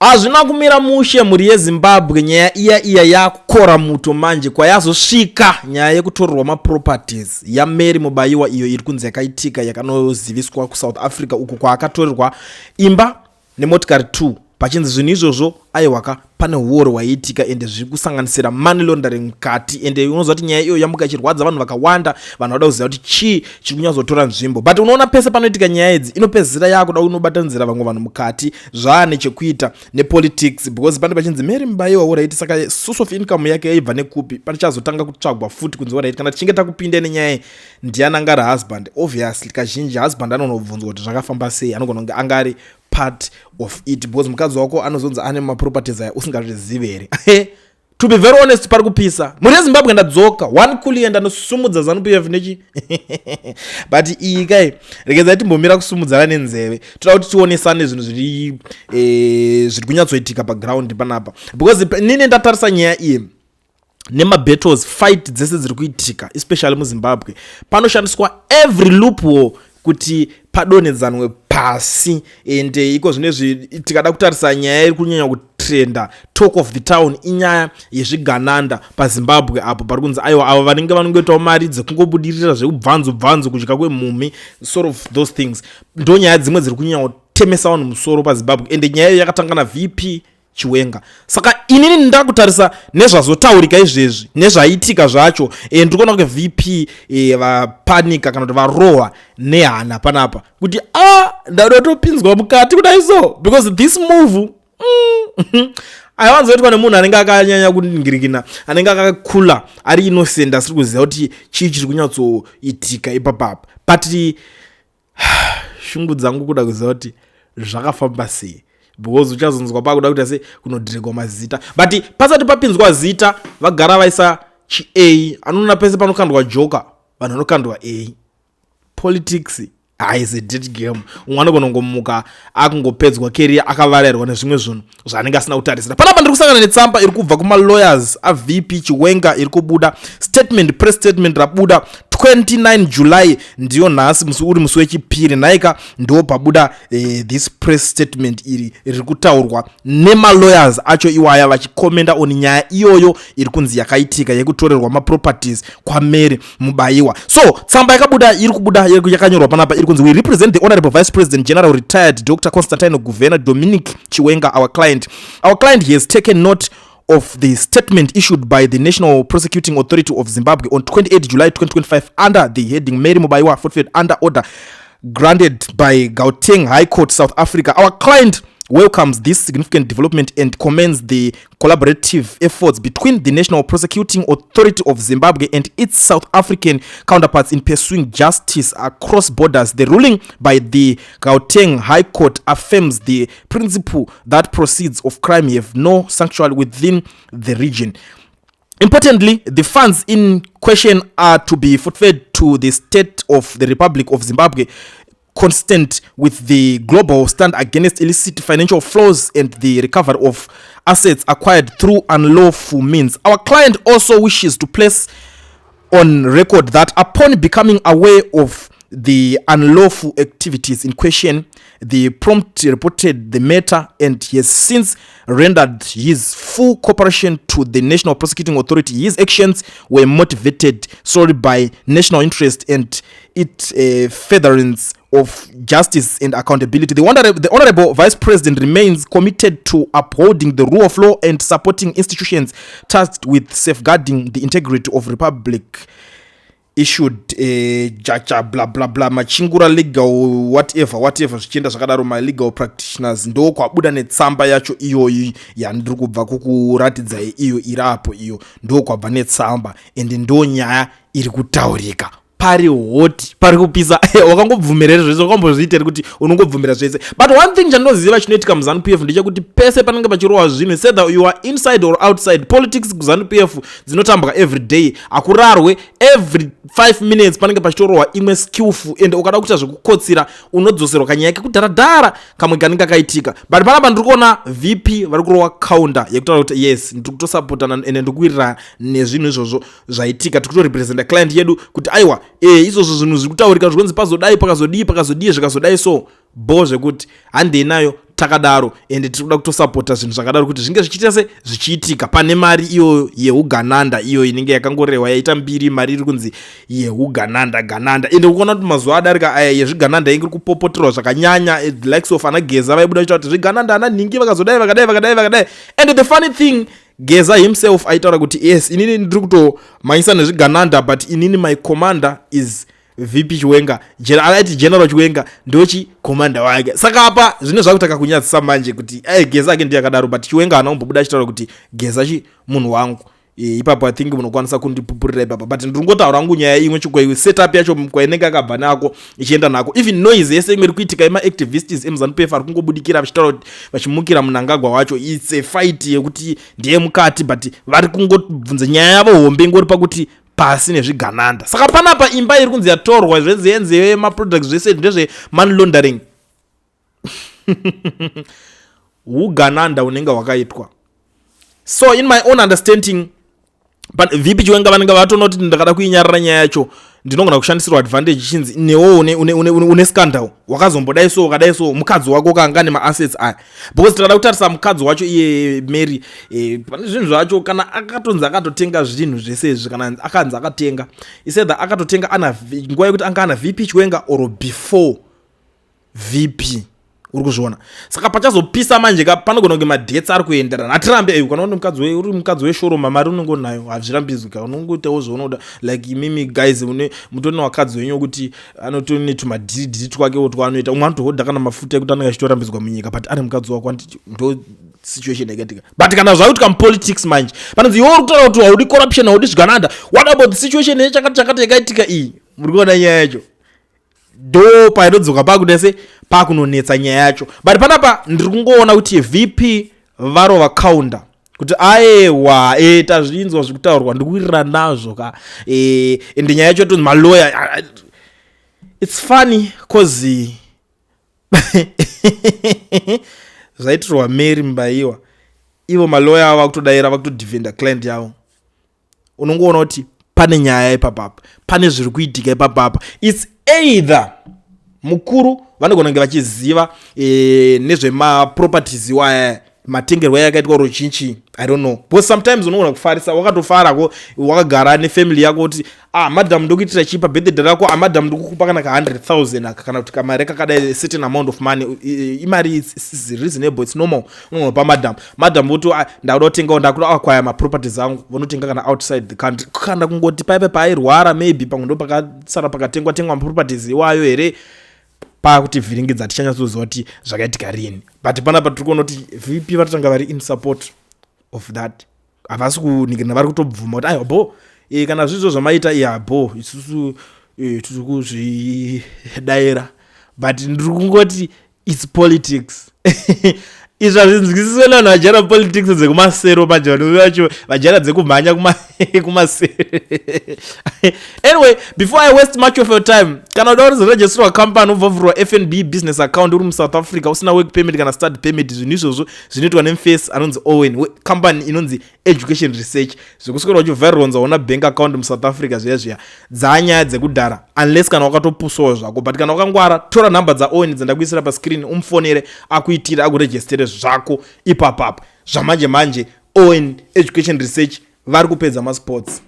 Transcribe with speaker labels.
Speaker 1: Azvina kumira mushe muri yeZimbabwe nyaya iya yakukora muto manje kwayazosvika nyaya yekutorerwa maproperties yaMary Mubayiwa iyo iri kunzi yakaitika yakanoziviswa kuSouth Africa uko kwaakatorerwa imba nemotikari 2 pachinzi zvinhu izvozvo aiwaka pane war waiitika ende zviri kusanganisira money laundering mukati ende unoziva kuti nyaya iyo yambuka ichirwadza vanhu vakawanda vanhu vada kuziva kuti chii chiri kunyatsotora nzvimbo but unoona pese panoitika nyaya idzi inopedzisira yakuda kunobatanzira vamwe vanhu mukati zvaane chekuita nepolitics because pane pachinzi Mary Mubayiwa uraiti saka source of income yake yaibva nekupi pachazotanga kutsvagwa futi kunzi uraiti kana tichinge takupinda nenyaya ndiani angari husband obviously kazhinji husband anonobvunzwa kuti zvakafamba sei anogona kunge angari part of it because mukadzi wako anozonzi ane maproperties aya usingatozvizivi here to be very honest pari kupisa muri yeZimbabwe ndadzoka one cool enda nosumudza ZANU-PF nechi but iyi kai regedzai timbomira kusumudzana nenzeve toda kuti tionesane zvinhu zviri kunyatsoitika paground panapa because nini ndatarisa nyaya iyi nemabattles fight dzese dziri kuitika especially muZimbabwe panoshandiswa every loophole kuti padonedzanwe pasi ende iko zvinezvi tikada kutarisa nyaya iri kunyanya kutrenda talk of the town inyaya yezvigananda paZimbabwe apo pari kunzi aiwa avo vanenge vanongoitawo mari dzekungobudirira zveubvanzu kudya kwemhumhi sort of those things ndo nyaya dzimwe dziri kunyanya kutemesa vanhu musoro paZimbabwe ende nyaya iyo yakatanga naVP Chiwenga saka inini ndakutarisa nezvazotaurika izvezvi nezvaitika zvacho ndikuona kuti VP vapanika kana kuti varohwa nehana panapa kuti ndada topinzwa mukati kudai so because this move aiwanzoitwa nemunhu anenge akanyanya kuningirikina anenge akakula ari innocent asiri kuziva kuti chii chiri kunyatsoitika ipapapa but shungu dzangu kuda kuziva kuti zvakafamba sei because uchazonzwa pakuda kuti ase kunodhiregwa mazita but pasati papinzwa zita vagara vaisa chi-A anoona pese panokandwa joka vanhu vanokandwa A politics is a dead game umwe anogona kungomuka akungopedzwa career akavarirwa nezvimwe zvinhu zvaanenge asina kutarisira panapa ndiri kusangana netsamba iri kubva kuma-lawyers aVP Chiwenga iri kubuda press statement rabuda 29 July ndiyo nhasi uri musi wechipiri naika ndo pabuda this press statement iri kutaurwa nema-lawyers acho iwaya vachikomenda on nyaya iyoyo iri kunzi yakaitika yekutorerwa maproperties kwaMary Mubayiwa so tsamba iri kubuda yakanyorwa panapa iri kunzi we represent the honorable vice president general retired Dr. Constantine Governor Dominic Chiwenga our client he has taken note of the statement issued by the National Prosecuting Authority of Zimbabwe on 28 July 2025 under the heading Mary Mubayiwa forfeit under order granted by Gauteng High Court, South Africa. Our client welcomes this significant development and commends the collaborative efforts between the National Prosecuting Authority of Zimbabwe and its South African counterparts in pursuing justice across borders. The ruling by the Gauteng High Court affirms the principle that proceeds of crime have no sanctuary within the region. Importantly, the funds in question are to be forfeited to the state of the Republic of Zimbabwe, consistent with the global stand against illicit financial flows and the recovery of assets acquired through unlawful means. Our client also wishes to place on record that upon becoming aware of the unlawful activities in question, the prompt reported the matter and he has since rendered his full cooperation to the National Prosecuting Authority. His actions were motivated solely by national interest and its furtherance of justice and accountability. The Honorable Vice President remains committed to upholding the rule of law and supporting institutions tasked with safeguarding the integrity of Republic. Issued jaja blah blah blah machingura legal whatever zvichienda zvakadaro ma legal practitioners ndo kwabuda netsamba yacho iyoyi yandiri kubva kukuratidza iyo irapo iyo ndo kwabva netsamba ende ndo nyaya iri kutaurika pari hoti pari kupisa wakangobvumirira zvese wakambozviitira kuti unongobvumira zvese but one thing chandinoziva chinoitika muZANU-PF ndechekuti pese panenge pachirohwa zvinhu either you are inside or outside politics kuZANU-PF dzinotambwa every day akurarwe every 5 minutes panenge pachitorohwa imwe skillful ende ukada kuita zvekukotsira unodzoserwa kanyaya yake kudharadhara kamwe kanenge kaitika but panapa ndiri kuona VP vari kurohwa counter yekutaura kuti yes ndiri kutosapotana ende ndiri kuwirirana nezvinhu izvozvo zvaitika tiri kutorepresenta client yedu kuti aiwa izvozvo zvinhu zviri kutaurika zvikonzi pazodai pakazodii zvikazodai so bo zvekuti handei nayo takadaro ende tiri kuda kutosapota zvinhu zvakadaro kuti zvinge zvichiita se zvichiitika pane mari iyo yeugananda iyo inenge yakangorehwa yaita mbiri mari iri kunzi yeugananda ende kuona kuti mazuva adarika aya yezvigananda inge kupopoterwa zvakanyanya the likes of anageza vaibuda chita kuti zvigananda ana nhingi vakazodai vakadai and the funny thing Geza himself aitaura kuti yes inini ndiri kutomhanyisa nezvigananda but inini my commander is VP Chiwenga, alaiti General Chiwenga ndochi commander wake. Saka apa zvine zvakutaka kunyadzisa manje kuti Geza ake ndiye akadaro but Chiwenga anombobuda achitaura kuti Geza munhu wangu. Ipapo I think munokwanisa kundipupurira ipapo but ndingotaura rangu nyaya imwe chikwa setup yacho kwainenge akabva nako ichienda nako even noise yese imwe iri kuitika ema activists eMZanU-PF ari kungobudikira vachitaura kuti vachimukira munangagwa wacho it's a fight yekuti ndiye mukati but vari kungobvunza nyaya yavo hombe ingori pakuti pasi nezvigananda. Saka panapa imba iri kunzi yatorwa zvezenzeve maproducts zvese ndezve money laundering. Ugananda unenge wakaitwa. So in my own understanding but VP Chiwenga vanenge vatonoti ndakada kuinyarara nyaya yacho ndinogona kushandisirwa advantage chinzi newo une scandal wakazombodai so wakadai so mukadzi wako kanga nema assets aya because tikada kutarisa mukadzi wacho iye Mary pane zvinhu zvacho kana akatonzi akatotenga zvinhu zvese izvi kana akanzi akatenga isedha akatotenga ana nguva yekuti anga ana VP Chiwenga or before VP uri kuzviona. Saka pachazopisa manje panogona kunge madebts ari kuenderana atirambe kana uri mukadzi weshoroma mari unenge unayo hazvirambizika unongoitawo zvaunoda like imimi guys mutoni wakadzi wenyu kuti anotoni tumadhiridhiri twake twanoita umwe anotohodha kana mafuta ekuti anenge achitorambidzwa munyika but ari mukadzi wako ndo situation yakatika but kana zvauti politics manje panonzi iwe uri kutaura kuti haudi corruption haudi zvigananda what about the situation yechakati yakaitika iyi muri kuona nyaya yacho do painodzoka pakudese pakunonetsa nyaya yacho but panapa ndiri kungoona kuti VP varo vakaunda kuti ayewa tazvinzwa zvekutaurwa ndikuirira nazvo ka ende nyaya yacho tonzi malawyer it's funny cause zvaitirwa Mary Mbaiwa ivo malawyer ava kutodaira vakutodefenda client yavo unongoona kuti pane nyaya ipapapa pane zviri kuitika ipapapa it's either mukuru vanogona kunge vachiziva nezvemaproperties iwaya matengerwa yakaitwa rochinchi I don't know but sometimes unogona kufarisa wakatofarako wakagara nefamily yako kuti madam ndokuitira chipa birthday rako madam ndokukupa kana ka 100,000 kana kuti kamari kakadai certain amount of money imari is reasonable it's normal unopa madam voto ndakuda kutenga ndakuda akwaya maproperties angu vonotenga kana outside the country kana kungoti paipe pairwara maybe pamwe ndo pakasara pakatengwa maproperties iwayo here pakuti vhiringidza tichanyatsoziva kuti zvakaitika rini but panapa tiri kuona kuti VP vatotanga vari in support of that havasi kuningirana vari kutobvuma kuti aibo kana zvizvo zvamaita bo isusu tiri kuzvidaira but ndiri kungoti it's politics izva zvinzwisiswe nevanhu vajara politics dzekumasero manje vanhu vacho vajara dzekumhanya kumasero anyway before I waste much of your time kana uda kuzoregisterwa company ubvavhurwa FNB business account uri muSouth Africa usina work permit kana start permit zvinhu izvozvo zvinoitwa nemuface anonzi Owen company inonzi Education Research zvekuswera uchivharirwa una bank account muSouth Africa zviya dzanyaya dzekudhara unless kana wakatopusawo zvako but kana wakangwara tora nhamba dzaOwen dzandakuisira pascreen umfonere akuitira akuregistere zvako ipapapa zvamanje Owen Education Research vari kupedza masports